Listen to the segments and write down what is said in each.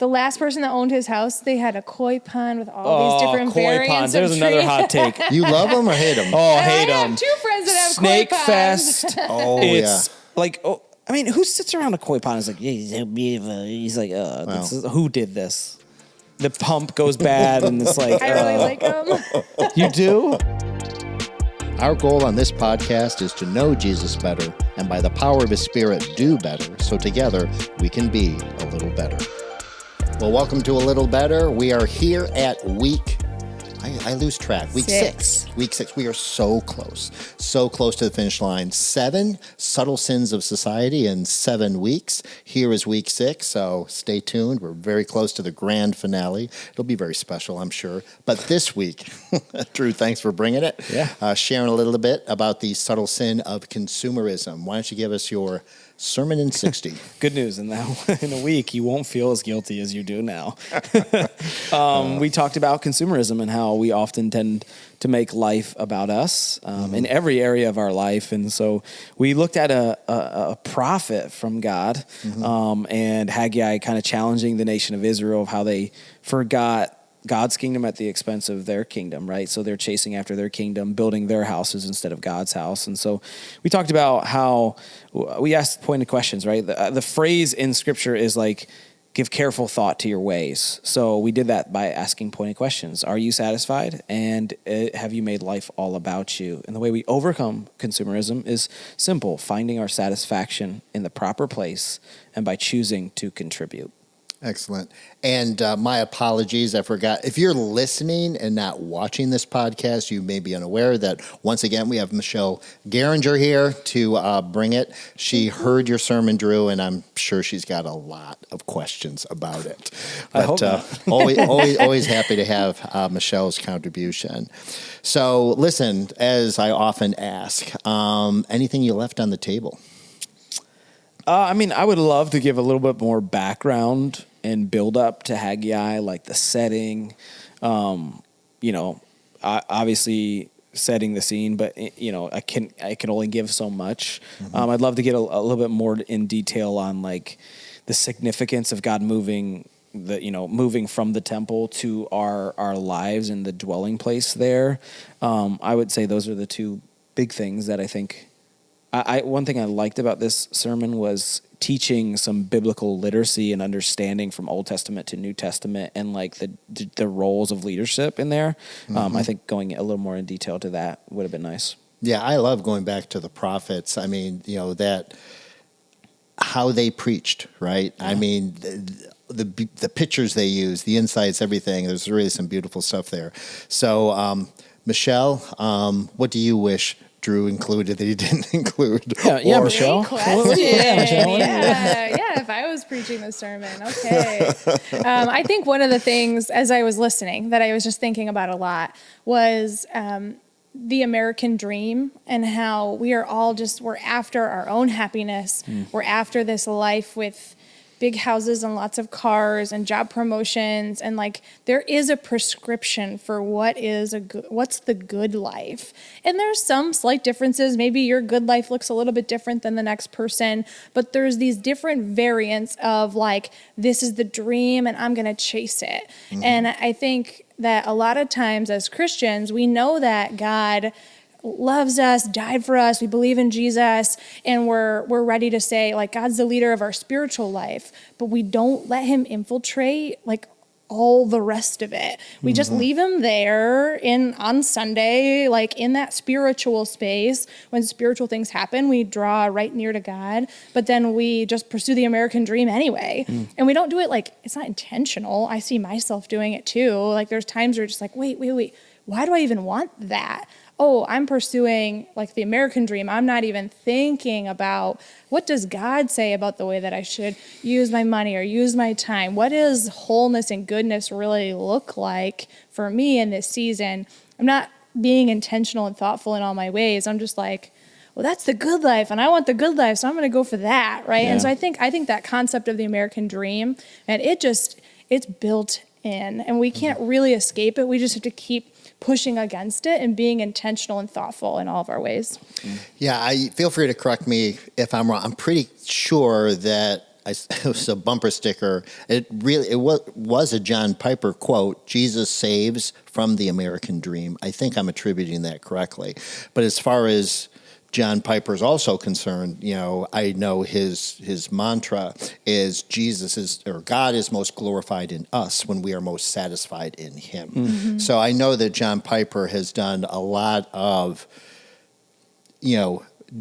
the last person that owned his house, they had a koi pond with all these different koi variants ponds. There's of another trees. hot take. You love them or hate them? Oh, I hate have them. 2 friends that have Snake koi ponds. Fest. Oh, It's like, I mean, who sits around a koi pond and is like, yeah, he's so beautiful. He's like, who did this? The pump goes bad and it's like, I really like them. You do? Our goal on this podcast is to know Jesus better and by the power of his Spirit do better so together we can be a little better. Well, welcome to A Little Better. We are here at week, I lose track, week 6. Week 6. We are so close to the finish line. 7 subtle sins of society in 7 weeks. Here is week 6, so stay tuned. We're very close to the grand finale. It'll be very special, I'm sure. But this week, Drew, thanks for bringing it. Yeah. Sharing a little bit about the subtle sin of consumerism. Why don't you give us your sermon in 60? Good news. In a week, you won't feel as guilty as you do now. We talked about consumerism and how we often tend to make life about us in every area of our life. And so we looked at a prophet from God and Haggai kind of challenging the nation of Israel of how they forgot God's kingdom at the expense of their kingdom, right? So they're chasing after their kingdom, building their houses instead of God's house. And so we talked about how we asked pointed questions, right? The phrase in Scripture is like, give careful thought to your ways. So we did that by asking pointed questions. Are you satisfied? And have you made life all about you? And the way we overcome consumerism is simple, finding our satisfaction in the proper place and by choosing to contribute. Excellent. And my apologies, I forgot. If you're listening and not watching this podcast, you may be unaware that, once again, we have Michelle Geringer here to bring it. She heard your sermon, Drew, and I'm sure she's got a lot of questions about it. But I hope not. always happy to have Michelle's contribution. So listen, as I often ask, anything you left on the table? I mean, I would love to give a little bit more background and build up to Haggai, like the setting, obviously setting the scene, but I can only give so much. I'd love to get a little bit more in detail on like the significance of God moving from the temple to our lives and the dwelling place there. I would say those are the 2 big things that I think. One thing I liked about this sermon was teaching some biblical literacy and understanding from Old Testament to New Testament and like the roles of leadership in there. I think going a little more in detail to that would have been nice. Yeah, I love going back to the prophets. I mean, that how they preached, right? Yeah. I mean, the pictures they use, the insights, everything. There's really some beautiful stuff there. So, Michelle, what do you wish Drew included that he didn't include? Yeah, Michelle. Michelle. Yeah, if I was preaching the sermon, okay. I think one of the things, as I was listening, that I was just thinking about a lot was the American dream and how we are all we're after our own happiness. We're after this life with big houses and lots of cars and job promotions, and like there is a prescription for what's the good life. And there's some slight differences. Maybe your good life looks a little bit different than the next person, but there's these different variants of like, this is the dream and I'm going to chase it. And I think that a lot of times as Christians, we know that God loves us, died for us, we believe in Jesus, and we're ready to say, like, God's the leader of our spiritual life, but we don't let him infiltrate, like, all the rest of it. We just leave him there on Sunday, like, in that spiritual space. When spiritual things happen, we draw right near to God, but then we just pursue the American dream anyway. And we don't do it, like, it's not intentional. I see myself doing it, too. Like, there's times where it's just like, wait, why do I even want that? Oh, I'm pursuing like the American dream. I'm not even thinking about what does God say about the way that I should use my money or use my time. What does wholeness and goodness really look like for me in this season? I'm not being intentional and thoughtful in all my ways. I'm just like, well, that's the good life, and I want the good life, so I'm going to go for that, right? Yeah. And so I think that concept of the American dream, and it's built in, and we can't really escape it. We just have to keep pushing against it and being intentional and thoughtful in all of our ways. Yeah, feel free to correct me if I'm wrong. I'm pretty sure that it was a bumper sticker. It was a John Piper quote, Jesus saves from the American dream. I think I'm attributing that correctly. But as far as John Piper is also concerned, I know his mantra is God is most glorified in us when we are most satisfied in him. Mm-hmm. So I know that John Piper has done a lot of,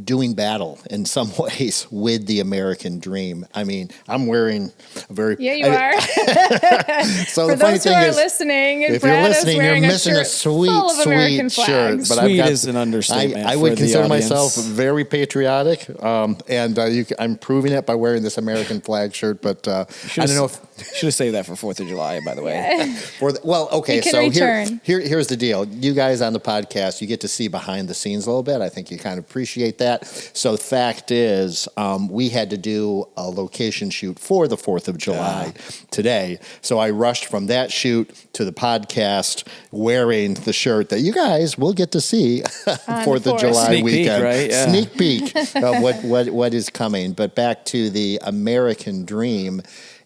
doing battle in some ways with the American dream. I mean, I'm wearing a very... Yeah, you are. So For the funny those who thing are is, listening, if Brad you're listening, is wearing you're missing a full of American sweet shirt. flags. But Sweet is an understatement. I would consider myself very patriotic, and I'm proving it by wearing this American flag shirt. But I don't know if... Should have saved that for 4th of July, by the way. Okay, so return. Here's the deal. You guys on the podcast, you get to see behind the scenes a little bit. I think you kind of appreciate that. So the fact is, we had to do a location shoot for the 4th of July today. So I rushed from that shoot to the podcast wearing the shirt that you guys will get to see 4th of July Sneak weekend. Peek, right? Yeah. Sneak peek of what is coming. But back to the American dream.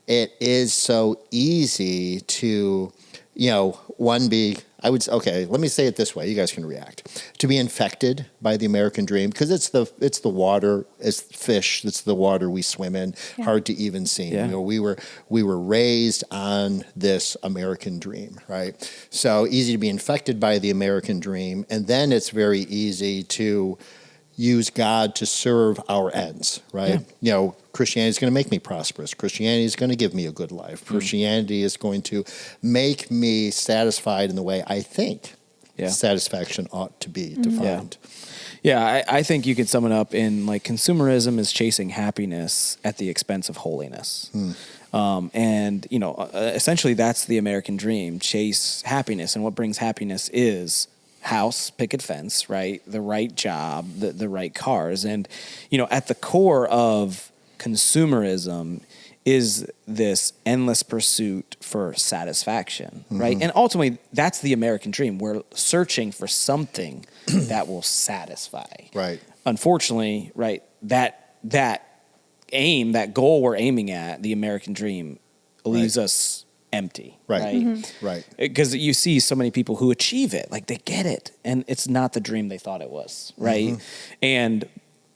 It is so easy to, let me say it this way. You guys can react. To be infected by the American dream, because it's the water, it's fish, it's the water we swim in, hard to even see. Yeah. We were raised on this American dream, right? So easy to be infected by the American dream, and then it's very easy to use God to serve our ends, right? Yeah. Christianity is going to make me prosperous. Christianity is going to give me a good life. Christianity is going to make me satisfied in the way I think satisfaction ought to be defined. Yeah, I think you could sum it up in consumerism is chasing happiness at the expense of holiness. And, essentially that's the American dream, chase happiness. And what brings happiness is house, picket fence, right? The right job, the right cars. And, at the core of consumerism is this endless pursuit for satisfaction, right? And ultimately, that's the American dream. We're searching for something that will satisfy. Right. Unfortunately, right, that goal we're aiming at, the American dream, leaves us empty. Right. Right. Because you see so many people who achieve it, they get it, and it's not the dream they thought it was, right? And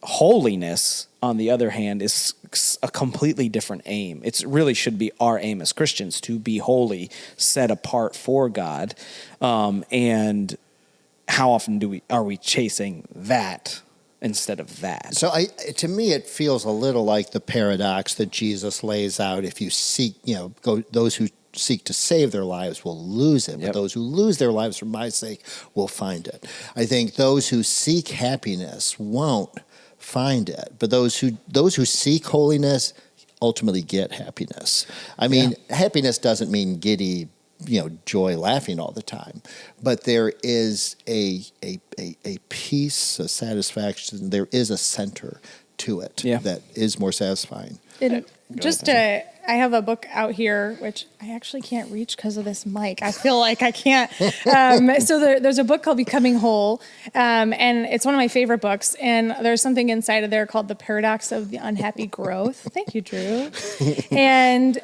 holiness, on the other hand, is a completely different aim. It really should be our aim as Christians to be holy, set apart for God. And how often are we chasing that instead of that? So to me, it feels a little like the paradox that Jesus lays out. If you seek, those who seek to save their lives will lose it, but those who lose their lives for my sake will find it. I think those who seek happiness won't find it, but those who seek holiness ultimately get happiness. I mean, happiness doesn't mean giddy, joy, laughing all the time, but there is a peace, a satisfaction. There is a center to it that is more satisfying. I have a book out here, which I actually can't reach because of this mic. I feel like I can't. So there's a book called Becoming Whole, and it's one of my favorite books. And there's something inside of there called The Paradox of the Unhappy Growth. Thank you, Drew. And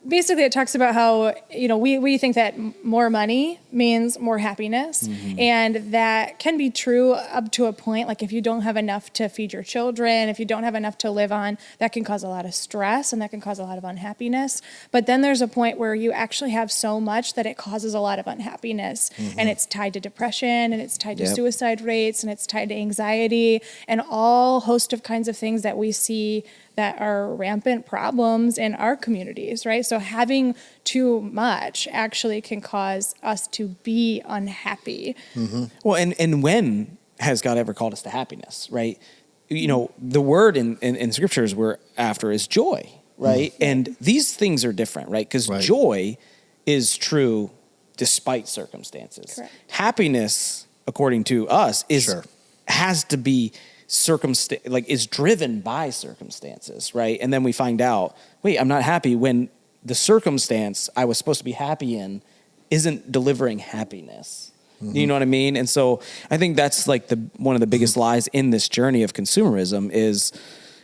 basically it talks about how, we think that more money means more happiness. And that can be true up to a point. Like if you don't have enough to feed your children, if you don't have enough to live on, that can cause a lot of stress and that can cause a lot of unhappiness. But then there's a point where you actually have so much that it causes a lot of unhappiness. And it's tied to depression, and it's tied to suicide rates, and it's tied to anxiety, and all host of kinds of things that we see that are rampant problems in our communities, right? So having too much actually can cause us to be unhappy. Well, and when has God ever called us to happiness, right? The word in scriptures we're after is joy, right? And these things are different, right? Because joy is true despite circumstances. Correct. Happiness, according to us, has to be is driven by circumstances, right? And then we find out, wait, I'm not happy when the circumstance I was supposed to be happy in isn't delivering happiness. You know what I mean? And so I think that's one of the biggest lies in this journey of consumerism is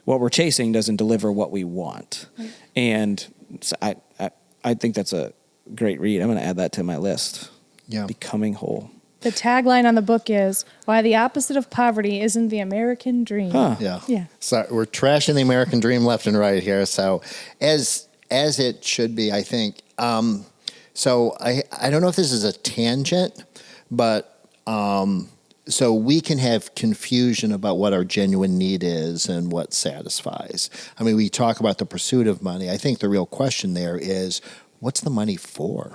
what we're chasing doesn't deliver what we want. And so I think that's a great read. I'm going to add that to my list. Yeah. Becoming whole. The tagline on the book is, "Why the opposite of poverty isn't the American dream." Huh. Yeah. Yeah. So we're trashing the American dream left and right here. So as it should be, I think. So I don't know if this is a tangent, but so we can have confusion about what our genuine need is and what satisfies. I mean, we talk about the pursuit of money. I think the real question there is, what's the money for,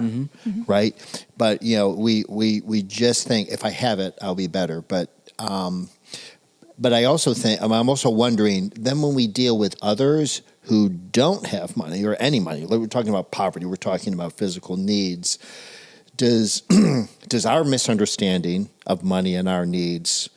right? But, we just think, if I have it, I'll be better. But I also think, I'm also wondering, then when we deal with others who don't have money or any money, like we're talking about poverty, we're talking about physical needs, does our misunderstanding of money and our needs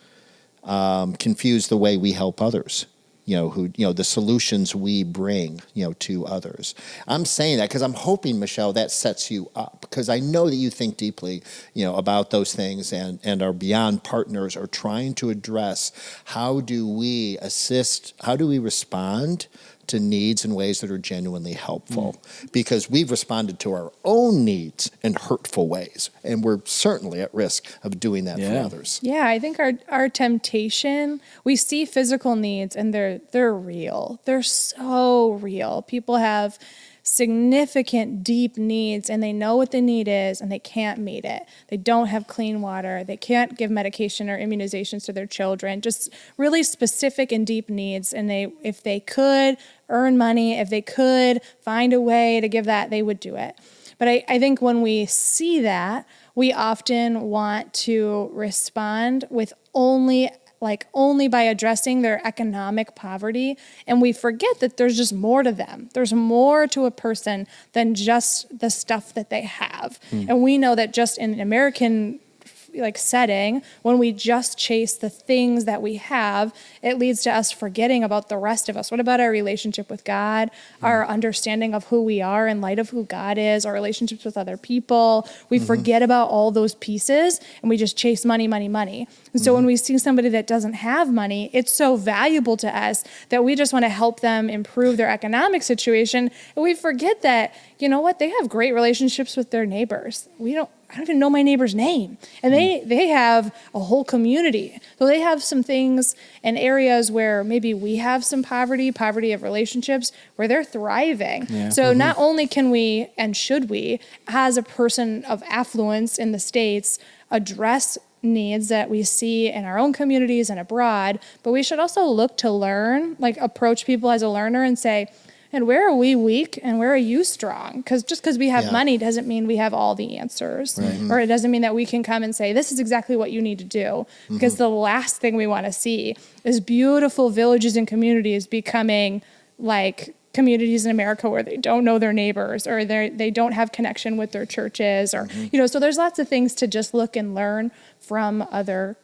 confuse the way we help others? The solutions we bring, to others. I'm saying that because I'm hoping, Michelle, that sets you up, because I know that you think deeply, about those things and are beyond partners or trying to address how do we assist, how do we respond to needs in ways that are genuinely helpful, because we've responded to our own needs in hurtful ways, and we're certainly at risk of doing that for others. Yeah, I think our temptation, we see physical needs and they're real. They're so real. People have significant, deep needs, and they know what the need is, and they can't meet it. They don't have clean water. They can't give medication or immunizations to their children. Just really specific and deep needs. And if they could earn money, if they could find a way to give that, they would do it. But I think when we see that, we often want to respond with only by addressing their economic poverty, and we forget that there's just more to them. There's more to a person than just the stuff that they have. And we know that just in an American setting, when we just chase the things that we have, it leads to us forgetting about the rest of us. What about our relationship with God, our understanding of who we are in light of who God is, our relationships with other people? We forget about all those pieces, and we just chase money, money, money. And so when we see somebody that doesn't have money, it's so valuable to us that we just want to help them improve their economic situation. And we forget that, they have great relationships with their neighbors. I don't even know my neighbor's name. And they have a whole community. So they have some things and areas where maybe we have some poverty of relationships, where they're thriving. Yeah. So not only can we, and should we, as a person of affluence in the States, address needs that we see in our own communities and abroad, but we should also look to learn, approach people as a learner and say, and where are we weak and where are you strong? Because just because we have money doesn't mean we have all the answers. Right. Or it doesn't mean that we can come and say, this is exactly what you need to do. Because the last thing we want to see is beautiful villages and communities becoming like communities in America where they don't know their neighbors, or they don't have connection with their churches, or so there's lots of things to just look and learn from other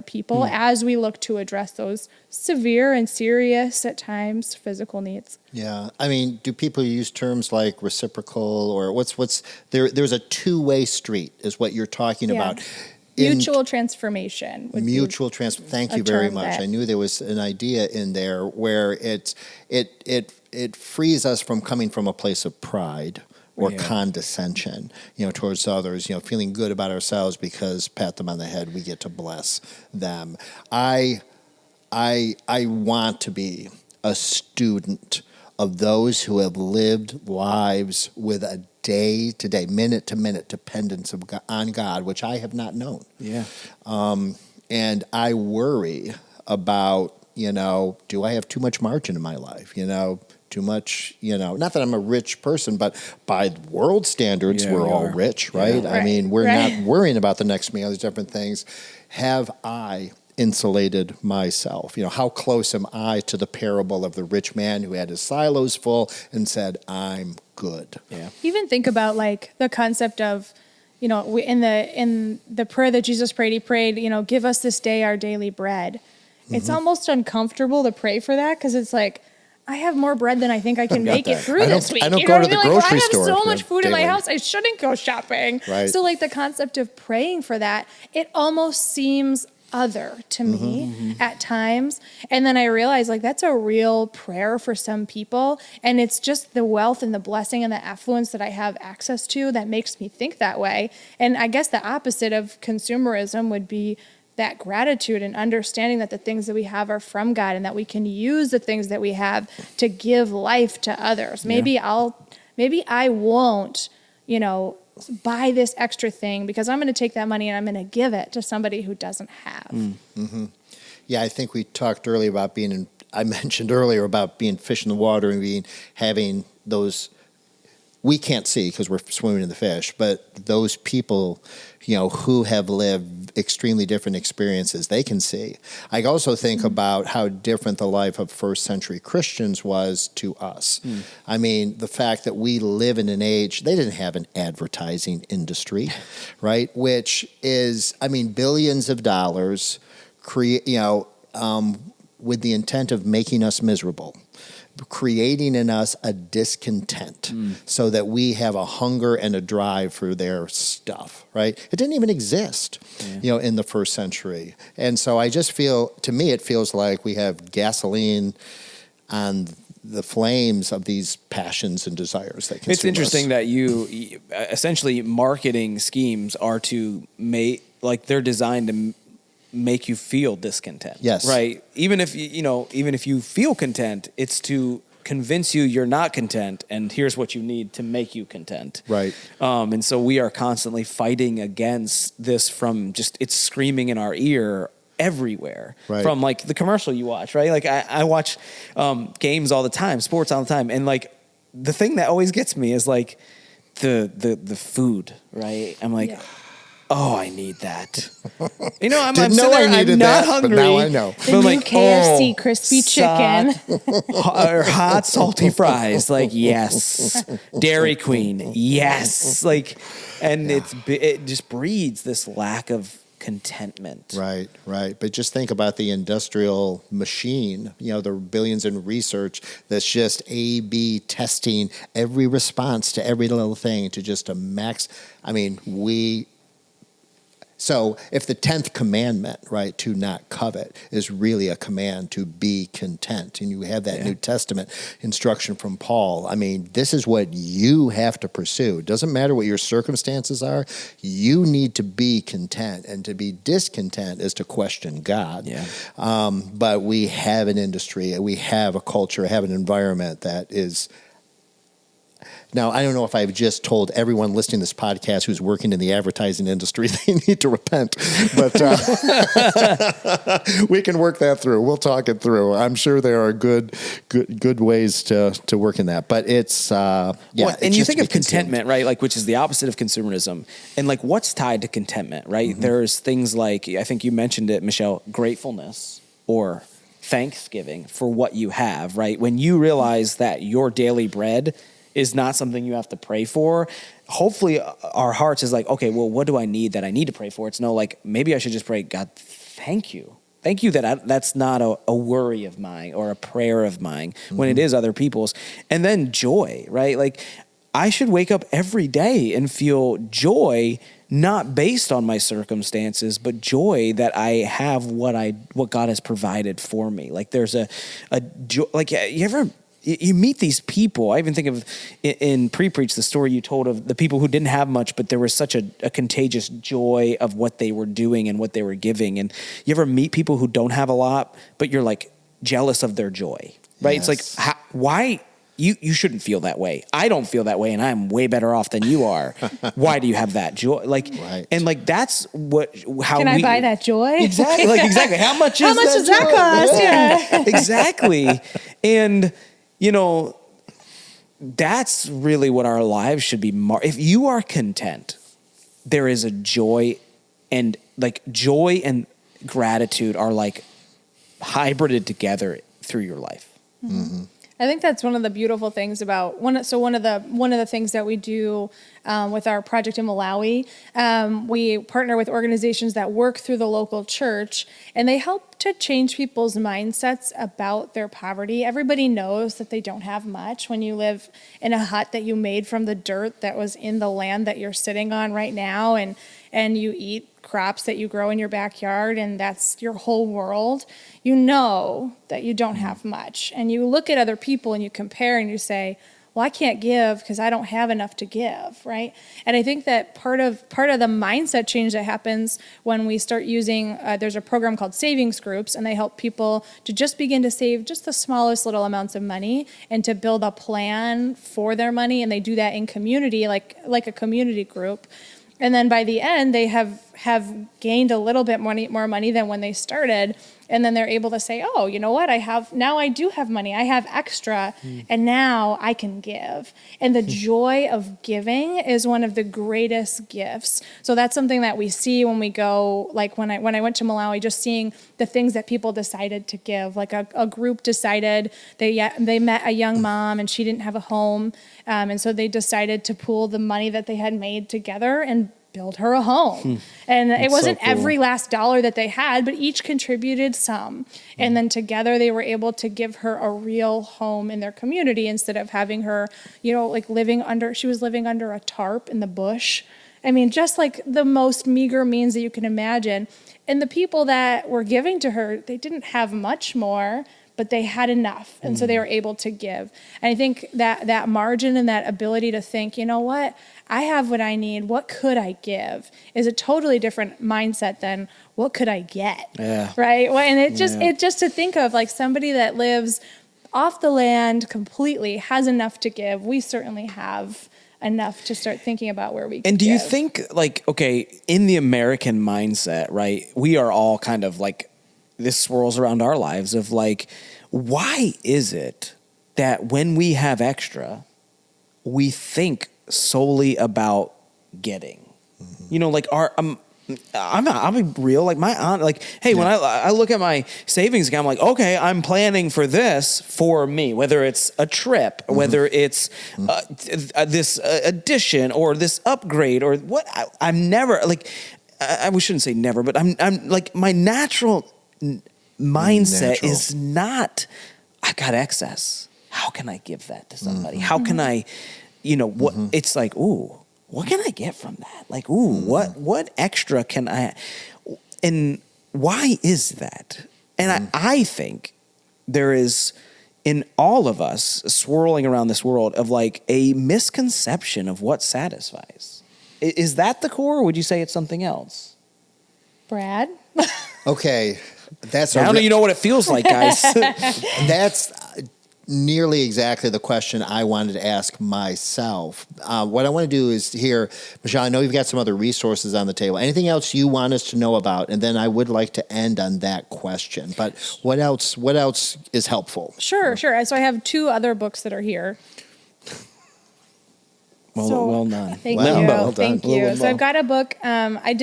people as we look to address those severe and serious at times physical needs. Yeah. I mean, do people use terms like reciprocal, or what's there's a two-way street is what you're talking about. Mutual transformation. Thank you very much. I knew there was an idea in there where it frees us from coming from a place of pride or condescension, towards others, feeling good about ourselves because pat them on the head, we get to bless them. I want to be a student of those who have lived lives with a day-to-day, minute-to-minute dependence on God, which I have not known. Yeah. And I worry about, do I have too much margin in my life? Too much, not that I'm a rich person, but by world standards, we're all rich, right? I mean, we're not worrying about the next meal, these different things. Have I insulated myself? How close am I to the parable of the rich man who had his silos full and said, I'm good? Yeah. Even think about the concept of, in the prayer that Jesus prayed, he prayed, give us this day our daily bread. It's almost uncomfortable to pray for that, because it's like, I have more bread than I think I can make it through this week. I don't go to the grocery store. I have so much food in my house, I shouldn't go shopping. Right. So the concept of praying for that, it almost seems other to me at times. And then I realized like that's a real prayer for some people. And it's just the wealth and the blessing and the affluence that I have access to that makes me think that way. And I guess the opposite of consumerism would be that gratitude and understanding that the things that we have are from God and that we can use the things that we have to give life to others. Maybe I won't, buy this extra thing because I'm going to take that money and I'm going to give it to somebody who doesn't have. Mm-hmm. Yeah, I think we talked earlier about I mentioned earlier about being fish in the water and having those, we can't see because we're swimming in the fish, but those people, who have lived extremely different experiences, they can see. I also think about how different the life of first century Christians was to us. I mean, the fact that we live in an age, they didn't have an advertising industry, right? Which is, billions of dollars with the intent of making us miserable, creating in us a discontent so that we have a hunger and a drive for their stuff, right? It didn't even exist, in the first century. And so I just feel, to me, it feels like we have gasoline on the flames of these passions and desires that consume It's interesting that you essentially marketing schemes are to they're designed to make you feel discontent. Yes. Right. Even if you feel content, it's to convince you you're not content, and here's what you need to make you content. Right. And so we are constantly fighting against this from it's screaming in our ear everywhere. Right. From like the commercial you watch, right? Like I watch games all the time, sports all the time, and like the thing that always gets me is like the food, right? I'm like, oh, I need that. I'm not hungry. But now I know. The new KFC crispy chicken. Or hot, salty fries. Like, yes. Dairy Queen. Yes. Like, and it just breeds this lack of contentment. Right. But just think about the industrial machine, the billions in research that's just A/B testing every response to every little thing to just a max. So if the 10th commandment, right, to not covet, is really a command to be content, and you have that New Testament instruction from Paul, this is what you have to pursue. It doesn't matter what your circumstances are. You need to be content, and to be discontent is to question God. Yeah. But we have an industry, we have a culture, have an environment that is... Now, I don't know if I've just told everyone listening to this podcast who's working in the advertising industry they need to repent, but we can work that through. We'll talk it through. I'm sure there are good ways to work in that. But it's and you think of contentment, right? Like, which is the opposite of consumerism, and like what's tied to contentment, right? Mm-hmm. There's things like, I think you mentioned it, Michelle, gratefulness or thanksgiving for what you have, right? When you realize that your daily bread is not something you have to pray for. Hopefully our hearts is like, okay, well, what do I need that I need to pray for? It's maybe I should just pray, God, thank you. Thank you that that's not a worry of mine or a prayer of mine when it is other people's. And then joy, right? Like I should wake up every day and feel joy, not based on my circumstances, but joy that I have what God has provided for me. Like there's a joy, like you meet these people. I even think of in Pre-Preach, the story you told of the people who didn't have much, but there was such a contagious joy of what they were doing and what they were giving. And you ever meet people who don't have a lot, but you're like jealous of their joy, right? Yes. It's like, why? You shouldn't feel that way. I don't feel that way, and I'm way better off than you are. Why do you have that joy? And that's how can I buy that joy? Exactly. Exactly. How much does that cost? Yeah. Exactly. And that's really what our lives should be. If you are content, there is a joy, and joy and gratitude are hybrided together through your life. Mm-hmm. I think that's one of the beautiful things about one of the things that we do with our project in Malawi. We partner with organizations that work through the local church, and they help to change people's mindsets about their poverty. Everybody knows that they don't have much when you live in a hut that you made from the dirt that was in the land that you're sitting on right now, and and you eat crops that you grow in your backyard and that's your whole world, you know that you don't have much. And you look at other people and you compare and you say, well, I can't give because I don't have enough to give, right? And I think that part of the mindset change that happens when we start using, there's a program called savings groups, and they help people to just begin to save just the smallest little amounts of money and to build a plan for their money. And they do that in community, like a community group. And then by the end, they have gained a little bit more money than when they started. And then they're able to say, oh, you know what? I do have money. I have extra. And now I can give. And the joy of giving is one of the greatest gifts. So that's something that we see when we go, like when I went to Malawi, just seeing the things that people decided to give. Like a group decided, they met a young mom and she didn't have a home. And so they decided to pool the money that they had made together and build her a home. And it wasn't so cool. Every last dollar that they had, but each contributed some. And then together they were able to give her a real home in their community instead of having her, like she was living under a tarp in the bush. I mean, just like the most meager means that you can imagine. And the people that were giving to her, they didn't have much more, but they had enough. And so they were able to give. And I think that margin and that ability to think, you know what, I have what I need. What could I give is a totally different mindset than what could I get? Yeah. Right. Well, and it just to think of like somebody that lives off the land completely has enough to give. We certainly have enough to start thinking about where we can And do give. you think in the American mindset, right, we are all kind of like, this swirls around our lives of like, why is it that when we have extra, we think solely about getting? I'll be real. Like my aunt, when I look at my savings account, I'm like, okay, I'm planning for this for me, whether it's a trip, whether it's this addition or this upgrade or what. I'm never we shouldn't say never, but I'm like my natural mindset is not, I got excess. How can I give that to somebody? How can I, what it's like, ooh, what can I get from that? Like, ooh, what extra can I, and why is that? And I think there is in all of us swirling around this world of like a misconception of what satisfies. Is that the core, or would you say it's something else? Brad? Okay. Now you know what it feels like, guys. That's nearly exactly the question I wanted to ask myself. What I want to do is hear, Michelle, I know you've got some other resources on the table. Anything else you want us to know about? And then I would like to end on that question. But what else is helpful? Sure. So I have 2 other books that are here. Well done. Thank you. Thank you. So I've got a book. I've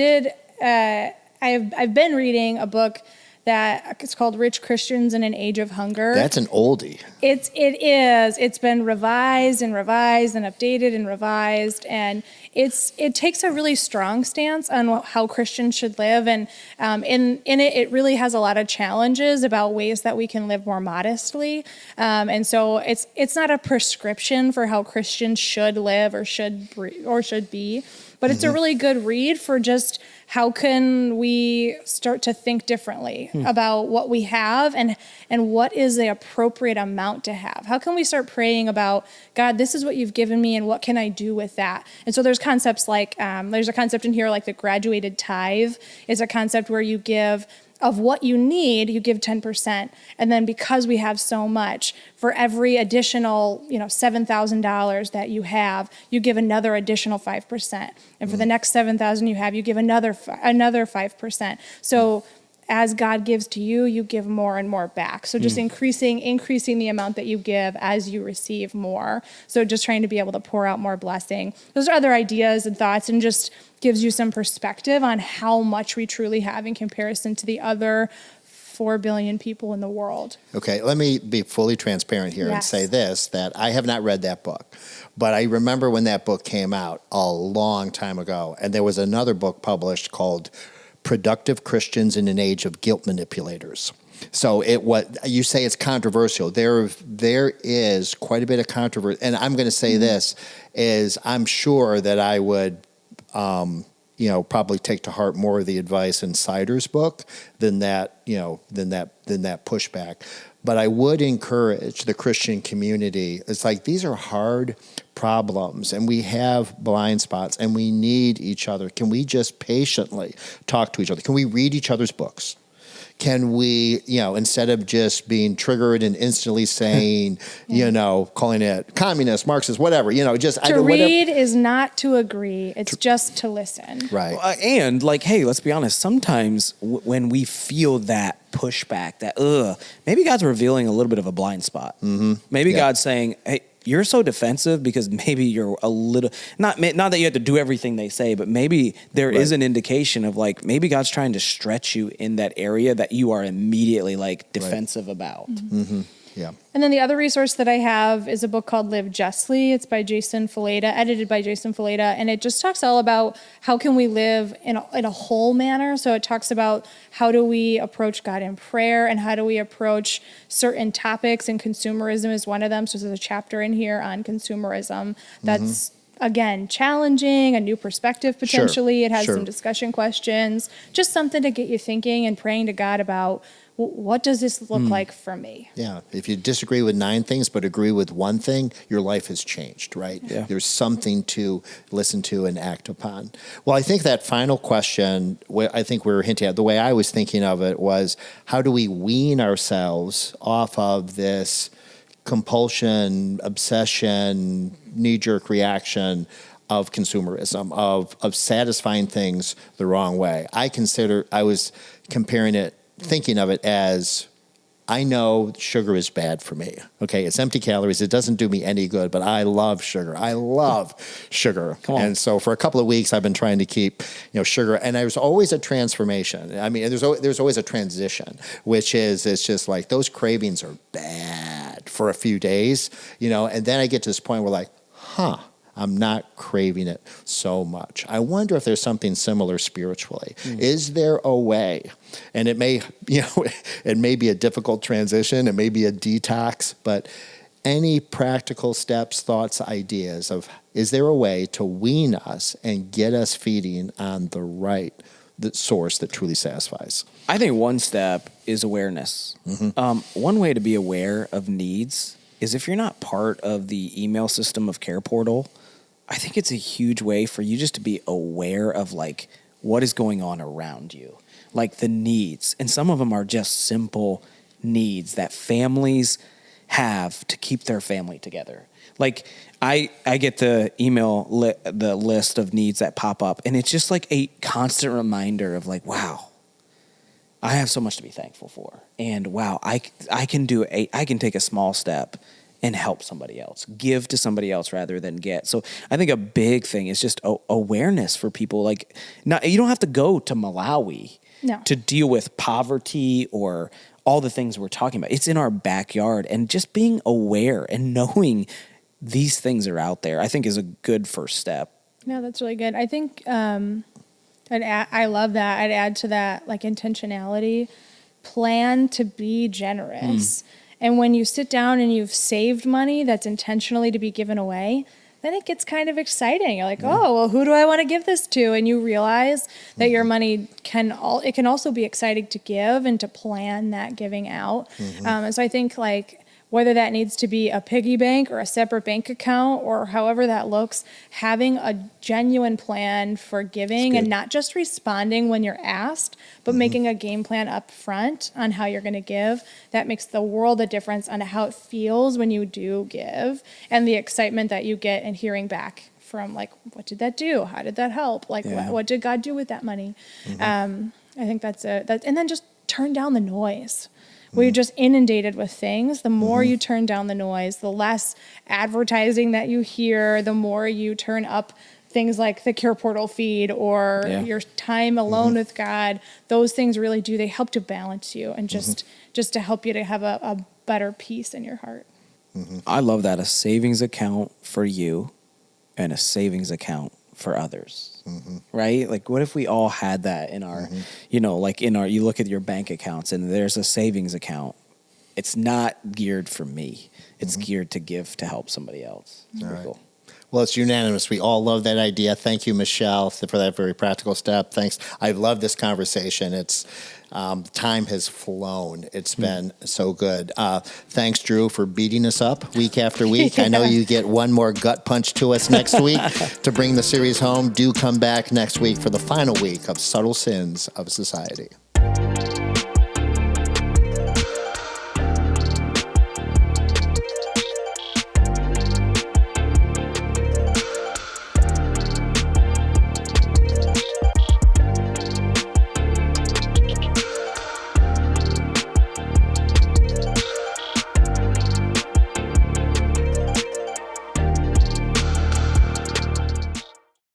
been reading a book that it's called Rich Christians in an Age of Hunger. That's an oldie. It is. It's been revised and updated and revised, and it takes a really strong stance on how Christians should live, and in it really has a lot of challenges about ways that we can live more modestly, and so it's not a prescription for how Christians should live or should be. But it's a really good read for just how can we start to think differently about what we have and what is the appropriate amount to have. How can we start praying about, God, this is what you've given me and what can I do with that? And so there's concepts like, there's a concept in here like the graduated tithe is a concept where you give of what you need, you give 10%. And then because we have so much, for every additional, $7,000 that you have, you give another additional 5%. And for the next 7,000 you have, you give another 5%. So as God gives to you, you give more and more back. So just increasing the amount that you give as you receive more. So just trying to be able to pour out more blessing. Those are other ideas and thoughts, and just gives you some perspective on how much we truly have in comparison to the other 4 billion people in the world. Okay, let me be fully transparent here and say this, that I have not read that book, but I remember when that book came out a long time ago, and there was another book published called Productive Christians in an Age of Guilt Manipulators. So what you say it's controversial. There is quite a bit of controversy, and I'm going to say this is I'm sure that I would probably take to heart more of the advice in Sider's book than that pushback. But I would encourage the Christian community. It's like, these are hard problems and we have blind spots and we need each other. Can we just patiently talk to each other? Can we read each other's books? Can we, instead of just being triggered and instantly saying, calling it communist, Marxist, whatever, just... To read is not to agree. It's just to listen. Right. And hey, let's be honest. Sometimes when we feel that pushback, that, maybe God's revealing a little bit of a blind spot. Mm-hmm. Maybe God's saying, hey, you're so defensive because maybe you're a little, not that you have to do everything they say, but maybe there is an indication of maybe God's trying to stretch you in that area that you are immediately defensive about. Mm-hmm. Mm-hmm. Yeah. And then the other resource that I have is a book called Live Justly. It's by Jason Fileta, edited by Jason Fileta. And it just talks all about how can we live in a whole manner. So it talks about how do we approach God in prayer and how do we approach certain topics, and consumerism is one of them. So there's a chapter in here on consumerism that's, again, challenging, a new perspective potentially. It has some discussion questions, just something to get you thinking and praying to God about, what does this look like for me? Yeah. If you disagree with 9 things but agree with one thing, your life has changed, right? Yeah. There's something to listen to and act upon. Well, I think that final question, I think we were hinting at, the way I was thinking of it was, how do we wean ourselves off of this compulsion, obsession, knee-jerk reaction of consumerism, of satisfying things the wrong way? I was comparing it, thinking of it as, I know sugar is bad for me. Okay, it's empty calories. It doesn't do me any good, but I love sugar. I love sugar. Come on. And so for a couple of weeks, I've been trying to keep, sugar. And there's always a transformation. I mean, there's always a transition, which is, it's just like those cravings are bad for a few days, and then I get to this point where I'm not craving it so much. I wonder if there's something similar spiritually. Is there a way? And it may, it may be a difficult transition. It may be a detox, but any practical steps, thoughts, ideas of, is there a way to wean us and get us feeding on the source that truly satisfies? I think one step is awareness. Mm-hmm. One way to be aware of needs is, if you're not part of the email system of Care Portal, I think it's a huge way for you just to be aware of what is going on around you, the needs. And some of them are just simple needs that families have to keep their family together. I get the email, the list of needs that pop up, and it's just a constant reminder of wow, I have so much to be thankful for. And wow, I can take a small step and help somebody else, give to somebody else rather than get. So I think a big thing is just awareness for people. You don't have to go to Malawi to deal with poverty or all the things we're talking about. It's in our backyard, and just being aware and knowing these things are out there, I think, is a good first step. No, that's really good. I think I love that. I'd add to that intentionality. Plan to be generous. And when you sit down and you've saved money that's intentionally to be given away, then it gets kind of exciting. You're oh, well, who do I want to give this to? And you realize that your money can also be exciting to give and to plan that giving out. And so I think whether that needs to be a piggy bank or a separate bank account or however that looks, having a genuine plan for giving and not just responding when you're asked, but making a game plan up front on how you're going to give, that makes the world a difference on how it feels when you do give, and the excitement that you get in hearing back from what did that do? How did that help? What did God do with that money? I think that's and then just turn down the noise. We're just inundated with things. The more you turn down the noise, the less advertising that you hear, the more you turn up things like the Care Portal feed or your time alone with God. Those things really do. They help to balance you and just to help you to have a better peace in your heart. I love that. A savings account for you and a savings account for others. Right? What if we all had that in our, you look at your bank accounts and there's a savings account. It's not geared for me. It's geared to give to help somebody else. It's pretty cool. Well, it's unanimous. We all love that idea. Thank you, Michelle, for that very practical step. Thanks. I love this conversation. It's time has flown. It's been so good. Thanks, Drew, for beating us up week after week. I know you get one more gut punch to us next week to bring the series home. Do come back next week for the final week of Subtle Sins of Society.